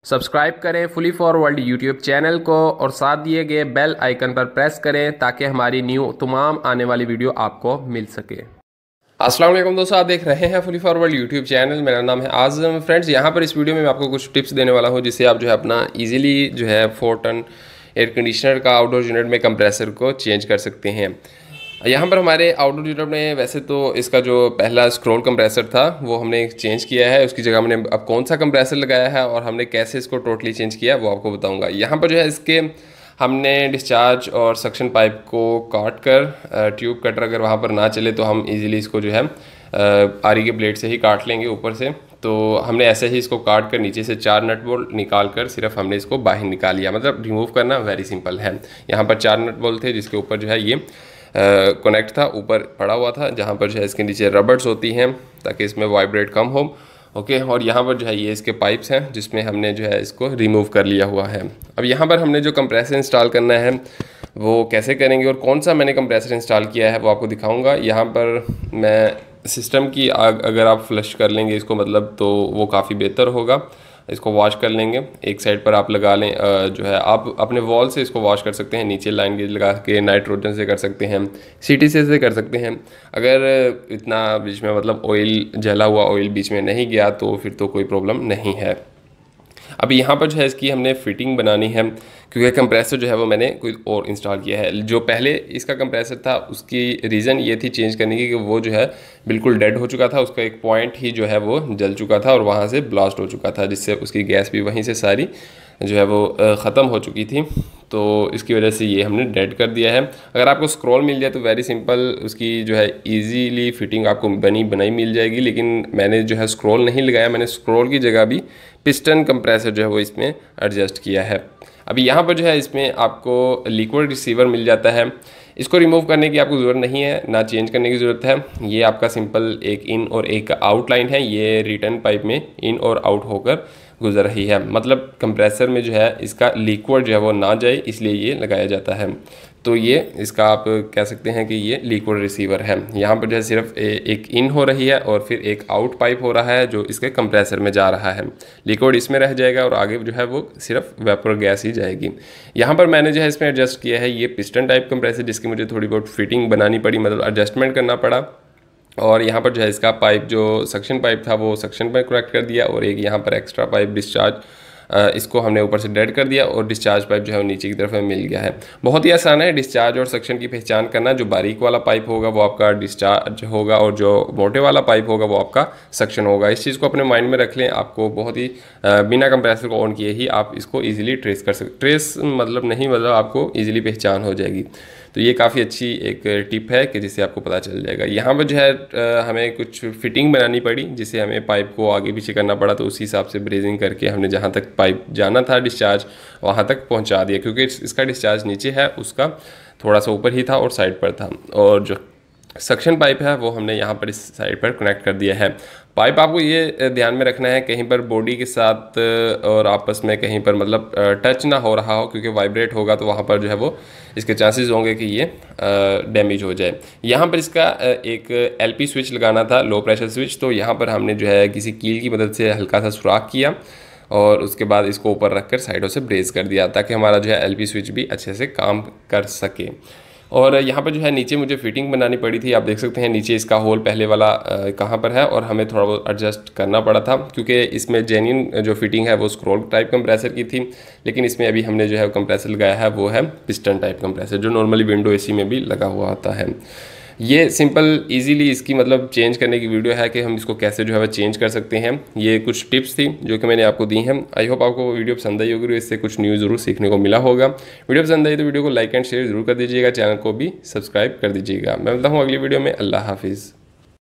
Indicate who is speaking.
Speaker 1: Subscribe करें fully for world YouTube channel को और साथ दिए गए बेल आइकन पर प्रेस करें ताकि हमारी न्यू तमाम आने वाली वीडियो आपको मिल सके। अस्सलाम वालेकुम दोस्तों, आप देख रहे हैं fully for world YouTube channel. मेरा नाम है आज़म। फ्रेंड्स, यहाँ पर इस वीडियो में मैं आपको कुछ टिप्स देने वाला हूँ जिससे आप जो है अपना ईजिली जो है 4 टन एयर कंडीशनर का आउटडोर यूनिट में कंप्रेसर को चेंज कर सकते हैं। यहाँ पर हमारे आउटडोर यूनिट में वैसे तो इसका जो पहला स्क्रॉल कंप्रेसर था वो हमने चेंज किया है, उसकी जगह हमने अब कौन सा कंप्रेसर लगाया है और हमने कैसे इसको टोटली चेंज किया वो आपको बताऊंगा। यहाँ पर जो है इसके हमने डिस्चार्ज और सक्शन पाइप को काट कर ट्यूब कटर अगर वहाँ पर ना चले तो हम इजीली इसको जो है आरी के ब्लेड से ही काट लेंगे ऊपर से। तो हमने ऐसे ही इसको काट कर नीचे से 4 नट बोल्ट निकाल कर सिर्फ हमने इसको बाहर निकाल लिया। मतलब रिमूव करना वेरी सिंपल है। यहाँ पर 4 नट बोल्ट थे जिसके ऊपर जो है ये कनेक्ट था, ऊपर पड़ा हुआ था, जहाँ पर जो है इसके नीचे रबर्स होती हैं ताकि इसमें वाइब्रेट कम हो। ओके, और यहाँ पर जो है ये इसके पाइप्स हैं जिसमें हमने जो है इसको रिमूव कर लिया हुआ है। अब यहाँ पर हमने जो कंप्रेसर इंस्टॉल करना है वो कैसे करेंगे और कौन सा मैंने कंप्रेसर इंस्टॉल किया है वो आपको दिखाऊंगा। यहाँ पर मैं सिस्टम की आग अगर आप फ्लश कर लेंगे इसको मतलब तो वो काफ़ी बेहतर होगा। इसको वॉश कर लेंगे, एक साइड पर आप लगा लें, जो है आप अपने वॉल से इसको वॉश कर सकते हैं, नीचे लाइन गेज लगा के नाइट्रोजन से कर सकते हैं, सीटीसी से कर सकते हैं। अगर इतना बीच में मतलब ऑयल जला हुआ ऑयल बीच में नहीं गया तो फिर तो कोई प्रॉब्लम नहीं है। अब यहाँ पर जो है इसकी हमने फिटिंग बनानी है क्योंकि कंप्रेसर जो है वो मैंने कोई और इंस्टॉल किया है। जो पहले इसका कंप्रेसर था उसकी रीज़न ये थी चेंज करने की कि वो जो है बिल्कुल डेड हो चुका था, उसका एक पॉइंट ही जो है वो जल चुका था और वहाँ से ब्लास्ट हो चुका था जिससे उसकी गैस भी वहीं से सारी जो है वो ख़त्म हो चुकी थी। तो इसकी वजह से ये हमने डेड कर दिया है। अगर आपको स्क्रॉल मिल जाए तो वेरी सिंपल उसकी जो है इजीली फिटिंग आपको बनी बनाई मिल जाएगी, लेकिन मैंने जो है स्क्रॉल नहीं लगाया, मैंने स्क्रॉल की जगह भी पिस्टन कंप्रेसर जो है वो इसमें एडजस्ट किया है। अभी यहाँ पर जो है इसमें आपको लिक्विड रिसीवर मिल जाता है। इसको रिमूव करने की आपको ज़रूरत नहीं है, ना चेंज करने की ज़रूरत है। ये आपका सिंपल एक इन और एक आउट लाइन है, ये रिटर्न पाइप में इन और आउट होकर गुजर रही है। मतलब कंप्रेसर में जो है इसका लिक्विड जो है वो ना जाए इसलिए ये लगाया जाता है। तो ये इसका आप कह सकते हैं कि ये लिक्विड रिसीवर है। यहाँ पर जो है सिर्फ एक इन हो रही है और फिर एक आउट पाइप हो रहा है जो इसके कंप्रेसर में जा रहा है। लिक्विड इसमें रह जाएगा और आगे जो है वो सिर्फ वेपर गैस ही जाएगी। यहाँ पर मैंने जो है इसमें एडजस्ट किया है ये पिस्टन टाइप कंप्रेसर जिसकी मुझे थोड़ी बहुत फिटिंग बनानी पड़ी, मतलब एडजस्टमेंट करना पड़ा। और यहाँ पर जो है इसका पाइप जो सक्शन पाइप था वो सक्शन पर कनेक्ट कर दिया और एक यहाँ पर एक्स्ट्रा पाइप डिस्चार्ज इसको हमने ऊपर से डेड कर दिया और डिस्चार्ज पाइप जो है वो नीचे की तरफ में मिल गया है। बहुत ही आसान है डिस्चार्ज और सक्शन की पहचान करना। जो बारीक वाला पाइप होगा वो आपका डिस्चार्ज होगा और जो मोटे वाला पाइप होगा वो आपका सक्शन होगा। इस चीज़ को अपने माइंड में रख लें। आपको बहुत ही बिना कंप्रेसर को ऑन किए ही आप इसको ईजिली ट्रेस कर सकते, ट्रेस मतलब आपको ईजिली पहचान हो जाएगी। तो ये काफ़ी अच्छी एक टिप है कि जिससे आपको पता चल जाएगा। यहाँ पर जो है हमें कुछ फिटिंग बनानी पड़ी जिससे हमें पाइप को आगे पीछे करना पड़ा, तो उसी हिसाब से ब्रेजिंग करके हमने जहाँ तक पाइप जाना था डिस्चार्ज वहाँ तक पहुँचा दिया, क्योंकि इसका डिस्चार्ज नीचे है, उसका थोड़ा सा ऊपर ही था और साइड पर था। और जो सक्शन पाइप है वो हमने यहाँ पर इस साइड पर कनेक्ट कर दिया है। पाइप आपको ये ध्यान में रखना है कहीं पर बॉडी के साथ और आपस में कहीं पर मतलब टच ना हो रहा हो, क्योंकि वाइब्रेट होगा तो वहाँ पर जो है वो इसके चांसेस होंगे कि ये डैमेज हो जाए। यहाँ पर इसका एक एलपी स्विच लगाना था, लो प्रेशर स्विच। तो यहाँ पर हमने जो है किसी कील की मदद से हल्का सा सुराख किया और उसके बाद इसको ऊपर रखकर साइडों से ब्रेस कर दिया ताकि हमारा जो है एलपी स्विच भी अच्छे से काम कर सके। और यहाँ पर जो है नीचे मुझे फिटिंग बनानी पड़ी थी। आप देख सकते हैं नीचे इसका होल पहले वाला कहाँ पर है और हमें थोड़ा बहुत एडजस्ट करना पड़ा था क्योंकि इसमें जेन्युइन जो फिटिंग है वो स्क्रॉल टाइप कंप्रेसर की थी, लेकिन इसमें अभी हमने जो है कंप्रेसर लगाया है वो है पिस्टन टाइप कंप्रेसर जो नॉर्मली विंडो एसी में भी लगा हुआ आता है। ये सिंपल इजीली इसकी मतलब चेंज करने की वीडियो है कि हम इसको कैसे जो है वह चेंज कर सकते हैं। ये कुछ टिप्स थी जो कि मैंने आपको दी हैं। आई होप आपको वीडियो पसंद आई होगी, इससे कुछ न्यू ज़रूर सीखने को मिला होगा। वीडियो पसंद आई तो वीडियो को लाइक एंड शेयर ज़रूर कर दीजिएगा, चैनल को भी सब्सक्राइब कर दीजिएगा। मैं मिलता हूँ अगली वीडियो में। अल्लाह हाफिज़।